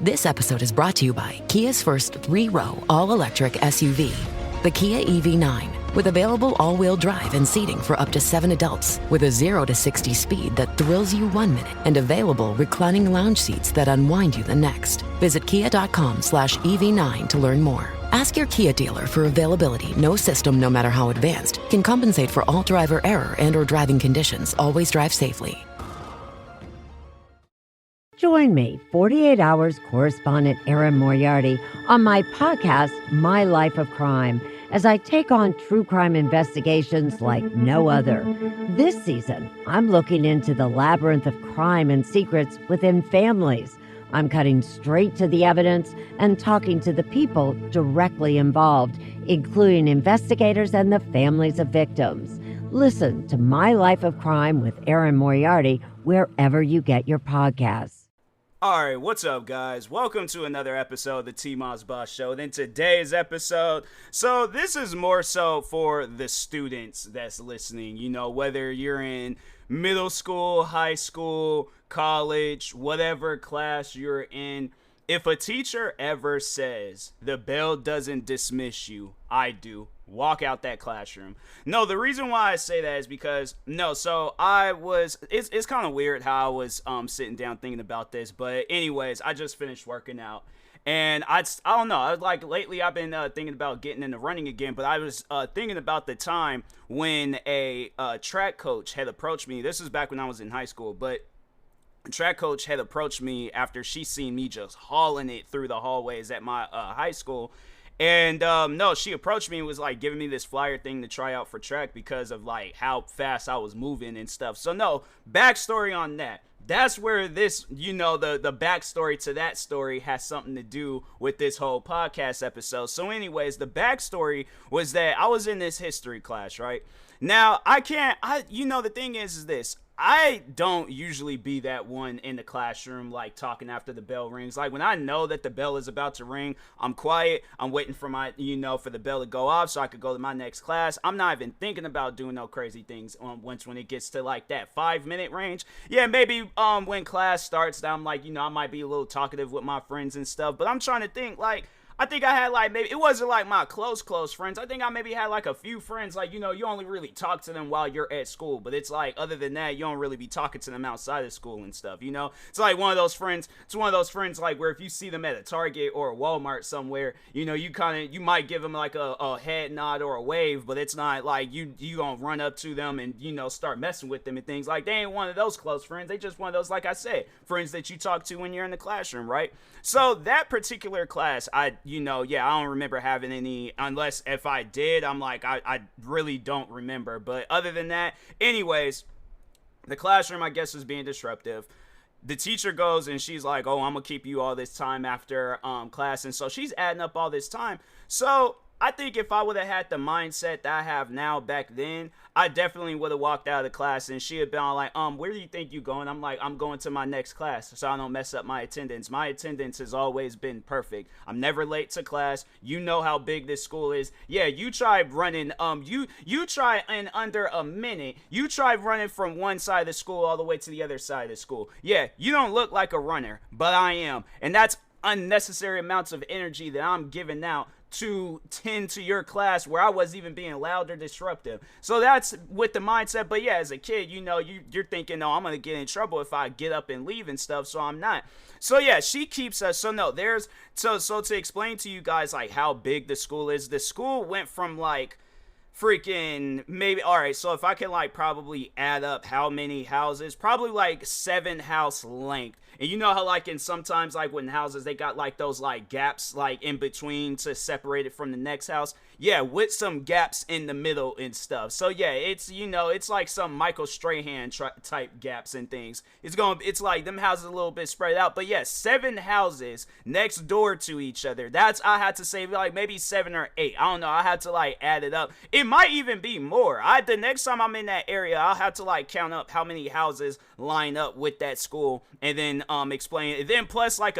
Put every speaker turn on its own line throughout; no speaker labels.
This episode is brought to you by Kia's first 3-row all-electric SUV, the Kia EV9, with available all-wheel drive and seating for up to 7 adults, with a 0 to 60 speed that thrills you 1 minute, and available reclining lounge seats that unwind you the next. Visit kia.com/EV9 to learn more. Ask your Kia dealer for availability. No system, no matter how advanced, can compensate for all driver error and or driving conditions. Always drive safely.
Join me, 48 Hours correspondent Erin Moriarty, on my podcast, My Life of Crime, as I take on true crime investigations like no other. This season, I'm looking into the labyrinth of crime and secrets within families. I'm cutting straight to the evidence and talking to the people directly involved, including investigators and the families of victims. Listen to My Life of Crime with Erin Moriarty wherever you get your podcasts.
Alright, what's up guys? Welcome to another episode of the TMossBoss Show. Then today's episode, so this is more so for the students that's listening, you know, whether you're in middle school, high school, college, whatever class you're in. If a teacher ever says, the bell doesn't dismiss you, I do, walk out that classroom. No, the reason why I say that is because, it's kind of weird how I was sitting down thinking about this, but anyways, I just finished working out. And I don't know, lately I've been thinking about getting into running again, but I was thinking about the time when a track coach had approached me. This was back when I was in high school, but track coach had approached me after she seen me just hauling it through the hallways at my high school. And she approached me and was like giving me this flyer thing to try out for track because of like how fast I was moving and stuff. So no, backstory on that. That's where this, you know, the backstory to that story has something to do with this whole podcast episode. So anyways, the backstory was that I was in this history class, right? Now, the thing is this. I don't usually be that one in the classroom, like, talking after the bell rings. Like, when I know that the bell is about to ring, I'm quiet. I'm waiting for for the bell to go off so I could go to my next class. I'm not even thinking about doing no crazy things when it gets to, like, that 5-minute range. Yeah, maybe when class starts, I'm like, I might be a little talkative with my friends and stuff. But I'm trying to think, like, I think I had, like, maybe, it wasn't, like, my close friends. I think I maybe had, like, a few friends, like, you only really talk to them while you're at school. But it's, like, other than that, you don't really be talking to them outside of school and stuff, It's, like, one of those friends, like, where if you see them at a Target or a Walmart somewhere, you might give them, like, a head nod or a wave. But it's not, like, you gonna run up to them and, start messing with them and things. Like, they ain't one of those close friends. They just one of those, like I said, friends that you talk to when you're in the classroom, right? So, that particular class, I don't remember having any, unless if I did, I'm like, I really don't remember. But other than that, anyways, the classroom, I guess, was being disruptive. The teacher goes and she's like, oh, I'm going to keep you all this time after class. And so she's adding up all this time. So I think if I would have had the mindset that I have now back then, I definitely would have walked out of the class and she had been all like, where do you think you going? I'm like, I'm going to my next class so I don't mess up my attendance. My attendance has always been perfect. I'm never late to class. You know how big this school is. Yeah, you tried running, you try in under a minute. You tried running from one side of the school all the way to the other side of the school. Yeah, you don't look like a runner, but I am. And that's unnecessary amounts of energy that I'm giving out to tend to your class where I wasn't even being loud or disruptive. So that's with the mindset. But yeah, as a kid, you're thinking, no, I'm going to get in trouble if I get up and leave and stuff. So I'm not. So yeah, she keeps us. So no, so to explain to you guys, like, how big the school is, the school went from, like, freaking maybe, all right, so if I can, like, probably add up how many houses, probably like 7 house length. And you know how, like, in sometimes, like, when houses, they got, like, those, like, gaps, like, in between to separate it from the next house. Yeah, with some gaps in the middle and stuff. So, yeah, it's, it's like some Michael Strahan type gaps and things. It's like them houses a little bit spread out. But, yeah, 7 houses next door to each other. I had to say, like, maybe 7 or 8. I don't know. I had to, like, add it up. It might even be more. The next time I'm in that area, I'll have to, like, count up how many houses line up with that school and then explain it. Then plus, like,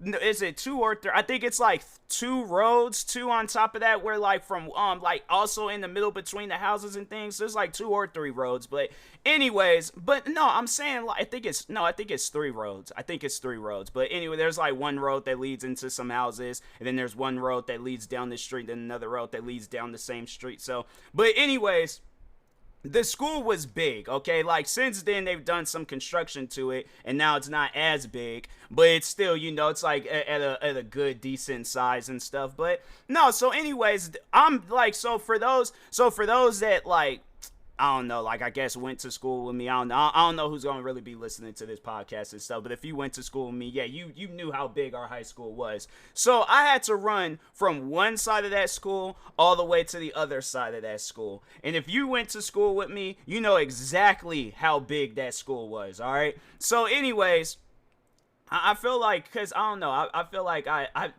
is it 2 or 3? I think it's like 2 roads, 2 on top of that, where like from like also in the middle between the houses and things. There's like 2 or 3 roads, but anyways, but no, I'm saying like I think it's 3 roads. I think it's 3 roads. But anyway, there's like one road that leads into some houses, and then there's one road that leads down the street, then another road that leads down the same street. So, but anyways, the school was big, okay? Like, since then, they've done some construction to it, and now it's not as big, but it's still, it's like at a good, decent size and stuff. But no, so anyways, I'm like, so for those that like, I don't know, like, I guess went to school with me. I don't know who's going to really be listening to this podcast and stuff, but if you went to school with me, yeah, you knew how big our high school was. So I had to run from one side of that school all the way to the other side of that school. And if you went to school with me, you know exactly how big that school was, all right? So anyways, I feel like, because I don't know, I feel like I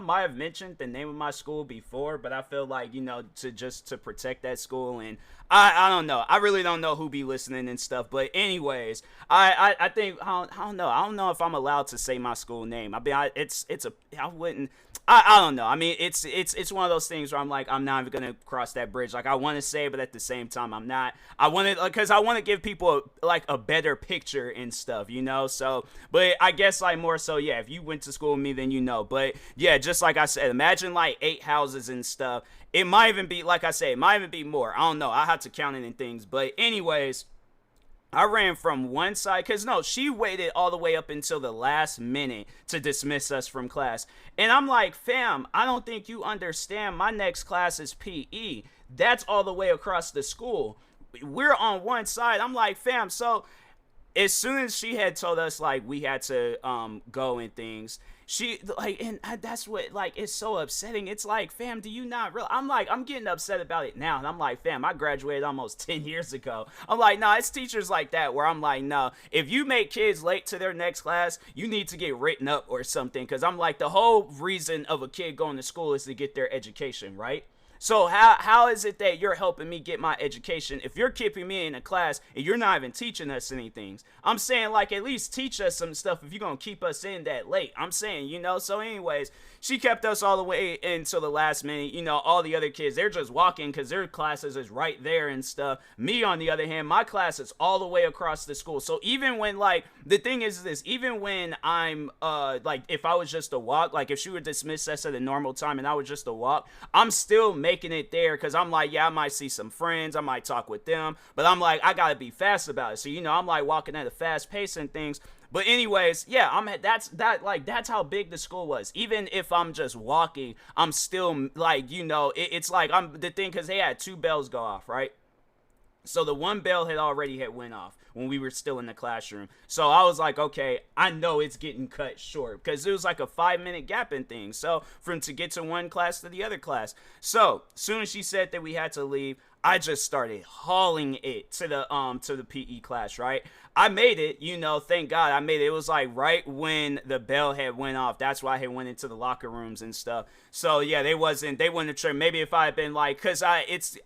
might have mentioned the name of my school before, but I feel like, to protect that school, and I don't know, I really don't know who be listening and stuff, but anyways, I think, I don't know if I'm allowed to say my school name. I mean, I don't know. I mean, it's one of those things where I'm like, I'm not even gonna cross that bridge. Like, I want to say, but at the same time, I'm not. I want to, because I want to give people a better picture and stuff, So, but I guess like more so, yeah. If you went to school with me, then you know. But yeah, just like I said, imagine like 8 houses and stuff. It might even be, like I say, it might even be more. I don't know. I have to count it and things. But anyways, I ran from one side, because no, she waited all the way up until the last minute to dismiss us from class. And I'm like, fam, I don't think you understand. My next class is PE. That's all the way across the school. We're on one side. I'm like, fam, so as soon as she had told us, like, we had to go and things, she, like, and that's what, like, it's so upsetting. It's like, fam, do you not realize? I'm like, I'm getting upset about it now, and I'm like, fam, I graduated almost 10 years ago. I'm like, nah, it's teachers like that where I'm like, no, if you make kids late to their next class, you need to get written up or something, because I'm like, the whole reason of a kid going to school is to get their education, right? So how is it that you're helping me get my education if you're keeping me in a class and you're not even teaching us anything? I'm saying, like, at least teach us some stuff if you're going to keep us in that late. I'm saying, so anyways, she kept us all the way until the last minute. All the other kids, they're just walking because their classes is right there and stuff. Me, on the other hand, my class is all the way across the school. So even when, like, the thing is this, even when I'm, like, if I was just to walk, like, if she would dismiss us at a normal time and I was just to walk, I'm still making it there, because I'm like, yeah, I might see some friends, I might talk with them, but I'm like, I gotta be fast about it. So I'm like walking at a fast pace and things. But anyways, yeah, that's how big the school was. Even if I'm just walking, I'm still like, it's like I'm the thing, because they had 2 bells go off, right? So the one bell had went off when we were still in the classroom. So I was like, okay, I know it's getting cut short, because it was like a 5-minute gap in things. So to get to one class to the other class. So soon as she said that we had to leave, I just started hauling it to the PE class, right? I made it, thank God I made it. It was like right when the bell had went off. That's why I had went into the locker rooms and stuff. So yeah, they wouldn't have tripped. Maybe if I had been like, cause it's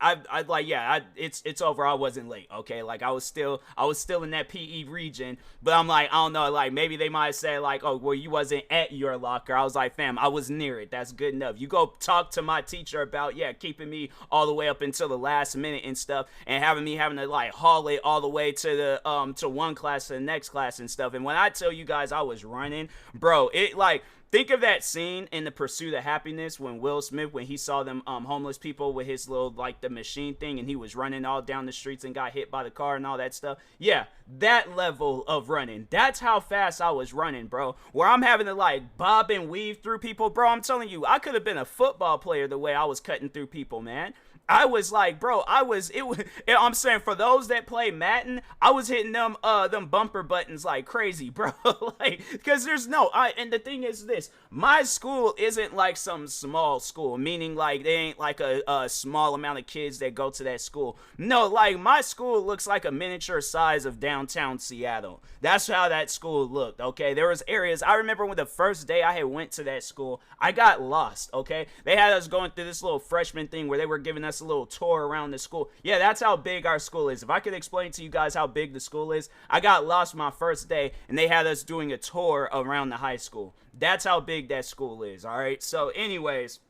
over. I wasn't late. Okay. Like I was still in that PE region, but I'm like, I don't know. Like maybe they might say like, oh, well, you wasn't at your locker. I was like, fam, I was near it. That's good enough. You go talk to my teacher about, keeping me all the way up until the last minute and stuff, and having to like haul it all the way to the to one class to the next class and stuff. And when I tell you guys I was running, bro, it like, think of that scene in The Pursuit of Happiness when Will Smith, when he saw them homeless people with his little, like, the machine thing, and he was running all down the streets and got hit by the car and all that stuff. Yeah, that level of running. That's how fast I was running, bro. Where I'm having to, like, bob and weave through people. Bro, I'm telling you, I could have been a football player the way I was cutting through people, man. I was like, bro, I'm saying, for those that play Madden, I was hitting them bumper buttons like crazy, bro. Like, because and the thing is this, my school isn't like some small school, meaning like they ain't like a small amount of kids that go to that school. No, like my school looks like a miniature size of downtown Seattle. That's how that school looked, okay? There was areas, I remember when the first day I had went to that school, I got lost, okay? They had us going through this little freshman thing where they were giving us us a little tour around the school. Yeah, that's how big our school is. If I could explain to you guys how big the school is, I got lost my first day, and they had us doing a tour around the high school. That's how big that school is, all right? So anyways,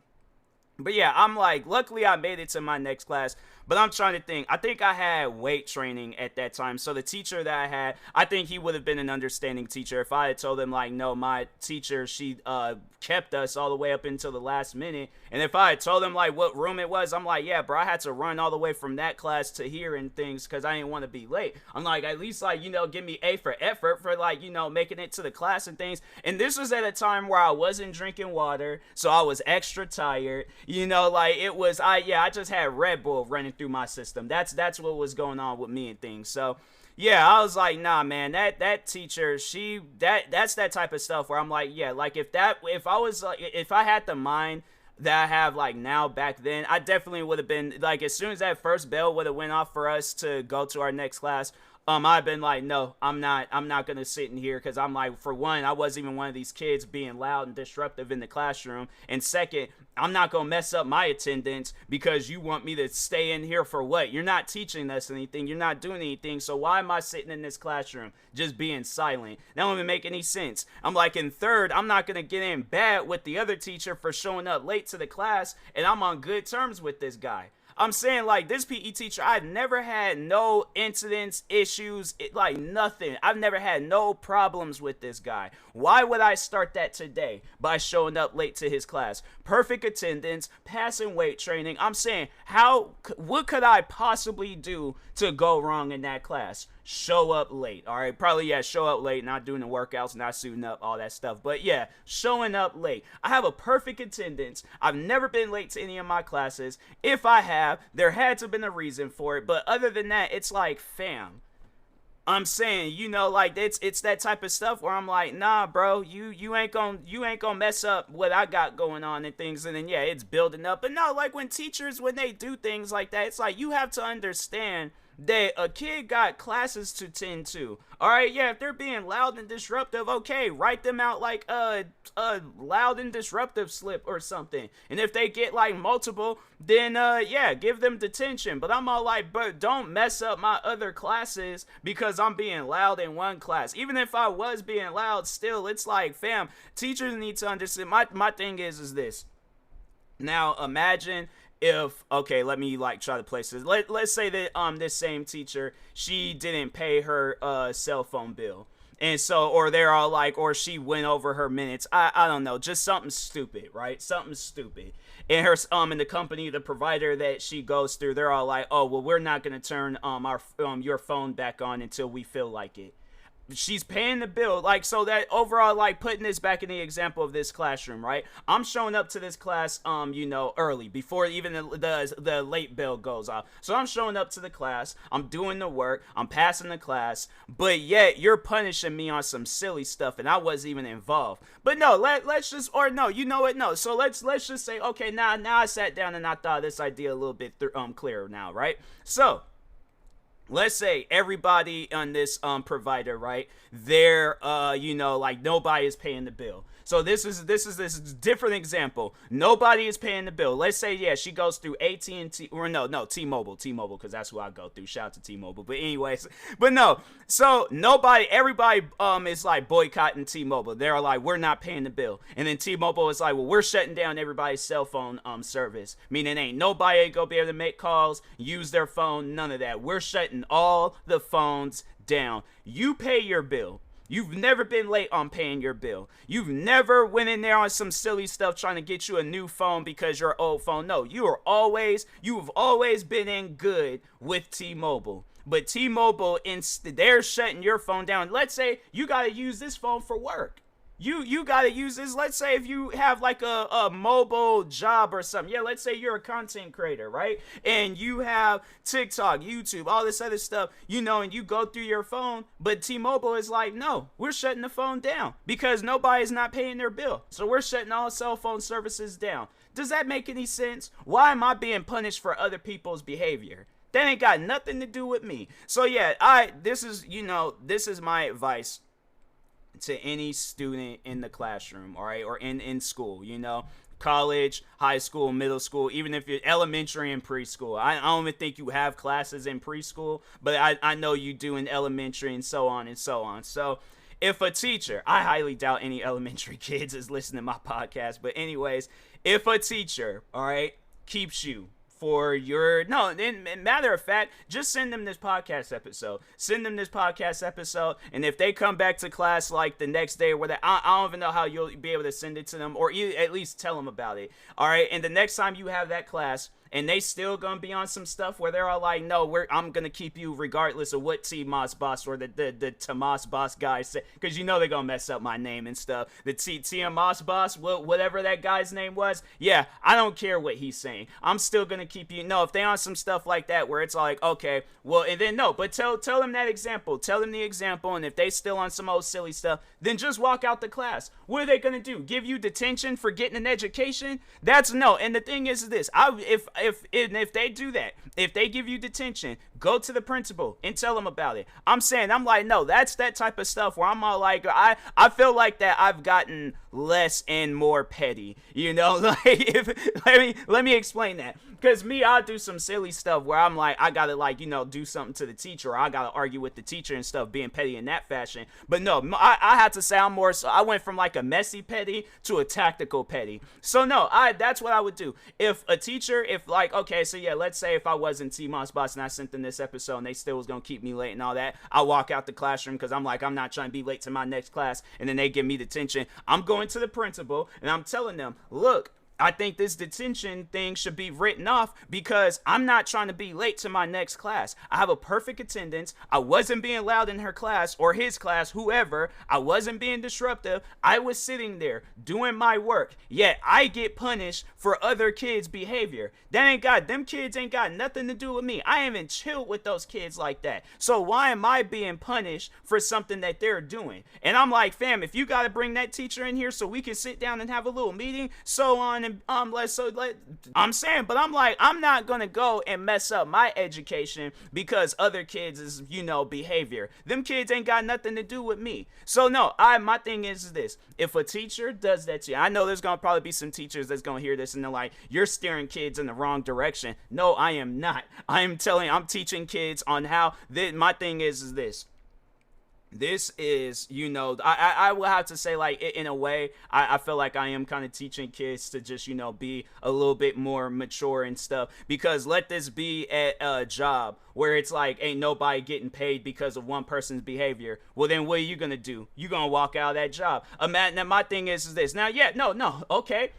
but yeah, I'm like, luckily I made it to my next class. But I'm trying to think. I think I had weight training at that time. So the teacher that I had, I think he would have been an understanding teacher if I had told him, like, no, my teacher, she kept us all the way up until the last minute. And if I had told him, like, what room it was, I'm like, yeah, bro, I had to run all the way from that class to here and things because I didn't want to be late. I'm like, at least, like, give me A for effort for, like, making it to the class and things. And this was at a time where I wasn't drinking water, so I was extra tired. Like, it was, I just had Red Bull running through my system. That's what was going on with me and things. So yeah, I was like, nah, man, that teacher, that's that type of stuff where I'm like, yeah, like if I had the mind that I have like now back then, I definitely would have been like, as soon as that first bell would have went off for us to go to our next class, I've been like, no, I'm not gonna sit in here because I'm like, for one, I wasn't even one of these kids being loud and disruptive in the classroom, and second, I'm not gonna mess up my attendance because you want me to stay in here for what? You're not teaching us anything, you're not doing anything, so why am I sitting in this classroom just being silent? That don't even make any sense. I'm like, in third, I'm not gonna get in bad with the other teacher for showing up late to the class, and I'm on good terms with this guy. I'm saying, like, this PE teacher, I've never had no incidents, issues, like nothing. I've never had no problems with this guy. Why would I start that today by showing up late to his class? Perfect attendance, passing weight training. I'm saying, what could I possibly do to go wrong in that class? Show up late, all right? Probably, yeah, show up late, not doing the workouts, not suiting up, all that stuff. But yeah, showing up late. I have a perfect attendance. I've never been late to any of my classes. If I have, there had to have been a reason for it. But other than that, it's like, fam, I'm saying, like, it's that type of stuff where I'm like, nah, bro, you ain't gonna mess up what I got going on and things. And then yeah, it's building up. But no, like, when they do things like that, it's like, you have to understand that a kid got classes to tend to. All right, yeah, if they're being loud and disruptive, okay, write them out like a loud and disruptive slip or something. And if they get like multiple, then yeah, give them detention. But I'm all like, but don't mess up my other classes because I'm being loud in one class. Even if I was being loud, still, it's like, fam, teachers need to understand. My thing is this. Now imagine if, okay, let me like try to place this. Let's say that this same teacher, she didn't pay her cell phone bill. And so, or they're all like, or she went over her minutes. I don't know, just something stupid, right? Something stupid. And her in the company, the provider that she goes through, they're all like, oh, well, we're not gonna turn your phone back on until we feel like it. She's paying the bill, like, so that overall, like, putting this back in the example of this classroom, right? I'm showing up to this class, early, before even the late bell goes off. So I'm showing up to the class, I'm doing the work, I'm passing the class, but yet you're punishing me on some silly stuff, and I wasn't even involved. But no, let's just, or no, you know what? No, so let's just say, okay, now I sat down and I thought this idea a little bit clearer now, right? So let's say everybody on this provider, right? They're like, nobody is paying the bill. So this is different example. Nobody is paying the bill. Let's say, yeah, she goes through AT&T, or no, T-Mobile, because that's who I go through. Shout out to T-Mobile. But anyways, but no. So everybody is like boycotting T-Mobile. They're like, we're not paying the bill. And then T-Mobile is like, well, we're shutting down everybody's cell phone service. Meaning ain't nobody gonna be able to make calls, use their phone, none of that. We're shutting all the phones down. You pay your bill. You've never been late on paying your bill. You've never went in there on some silly stuff trying to get you a new phone because your old phone. No, you've always been in good with T-Mobile. But T-Mobile, they're shutting your phone down. Let's say you got to use this phone for work. You got to use this. Let's say if you have like a mobile job or something. Yeah, let's say you're a content creator, right? And you have TikTok, YouTube, all this other stuff, and you go through your phone. But T-Mobile is like, no, we're shutting the phone down because nobody's not paying their bill. So we're shutting all cell phone services down. Does that make any sense? Why am I being punished for other people's behavior? That ain't got nothing to do with me. So yeah, this is my advice to any student in the classroom, all right, or in school. college, high school, middle school, even if you're elementary and preschool. I don't even think you have classes in preschool, but I know you do in elementary and so on and so on. So if a teacher, I highly doubt any elementary kids is listening to my podcast, but anyways, if a teacher, all right, keeps you for your, no, in matter of fact, just send them this podcast episode. Send them this podcast episode, and if they come back to class like the next day or whatever, I don't even know how you'll be able to send it to them, or you at least tell them about it. All right, and the next time you have that class, and they still gonna be on some stuff where they're all like, no, I'm gonna keep you regardless of what TMossBoss or the TMossBoss guy said, because you know they're gonna mess up my name and stuff. The TMossBoss, whatever that guy's name was, yeah, I don't care what he's saying. I'm still gonna keep you. No, if they on some stuff like that where it's like, okay, well, and then no, but tell them that example. Tell them the example, and if they still on some old silly stuff, then just walk out the class. What are they gonna do? Give you detention for getting an education? That's no. And the thing is this: if they do that, if they give you detention, go to the principal and tell them about it. I'm like, no, that's that type of stuff where I'm all like, I feel like that I've gotten less and more petty, you know. Like, let me explain that. Because me, I'll do some silly stuff where I'm like, I gotta, like, you know, do something to the teacher, or I gotta argue with the teacher and stuff, being petty in that fashion. But no, I had to sound more, so I went from like a messy petty to a tactical petty. So no, that's what I would do. If a teacher, if like, okay, so yeah, let's say if I was in TMossBoss and I sent them this episode and they still was gonna keep me late and all that, I walk out the classroom because I'm like, I'm not trying to be late to my next class, and then they give me detention. I'm going to the principal and I'm telling them, look, I think this detention thing should be written off because I'm not trying to be late to my next class. I have a perfect attendance. I wasn't being loud in her class or his class, whoever. I wasn't being disruptive. I was sitting there doing my work. Yet I get punished for other kids' behavior. Them kids ain't got nothing to do with me. I haven't chilled with those kids like that. So why am I being punished for something that they're doing? And I'm like, fam, if you got to bring that teacher in here so we can sit down and have a little meeting, so on and I'm saying, but I'm like, I'm not gonna go and mess up my education because other kids is, you know, behavior. Them kids ain't got nothing to do with me. So no, my thing is this: if a teacher does that to you, I know there's gonna probably be some teachers that's gonna hear this and they're like, you're steering kids in the wrong direction. No, I am not. I'm teaching kids on how. My thing is this. This is, you know, I will have to say, like, in a way, I feel like I am kind of teaching kids to just, you know, be a little bit more mature and stuff, because let this be at a job where it's like, ain't nobody getting paid because of one person's behavior. Well, then what are you going to do? You're going to walk out of that job. Now, my thing is this. Now, yeah, no, okay.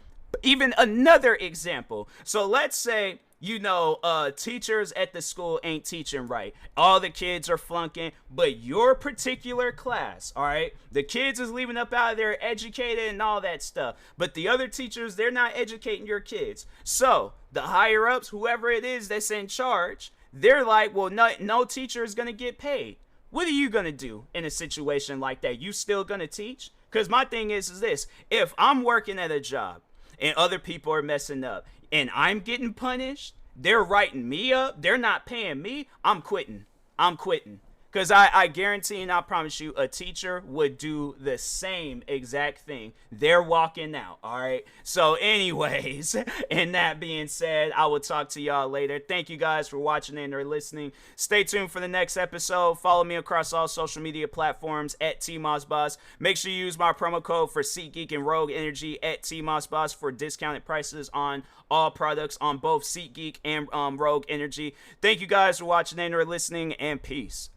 Even another example. So let's say, you know, teachers at the school ain't teaching right. All the kids are flunking, but your particular class, all right, the kids is leaving up out of there educated and all that stuff. But the other teachers, they're not educating your kids. So the higher ups, whoever it is that's in charge, they're like, well, no teacher is going to get paid. What are you going to do in a situation like that? You still going to teach? Because my thing is this: if I'm working at a job and other people are messing up and I'm getting punished, they're writing me up, they're not paying me, I'm quitting. Because I guarantee and I promise you, a teacher would do the same exact thing. They're walking out, all right? So anyways, and that being said, I will talk to y'all later. Thank you guys for watching and or listening. Stay tuned for the next episode. Follow me across all social media platforms at TMossBoss. Make sure you use my promo code for SeatGeek and Rogue Energy at TMossBoss for discounted prices on all products on both SeatGeek and Rogue Energy. Thank you guys for watching and or listening, and peace.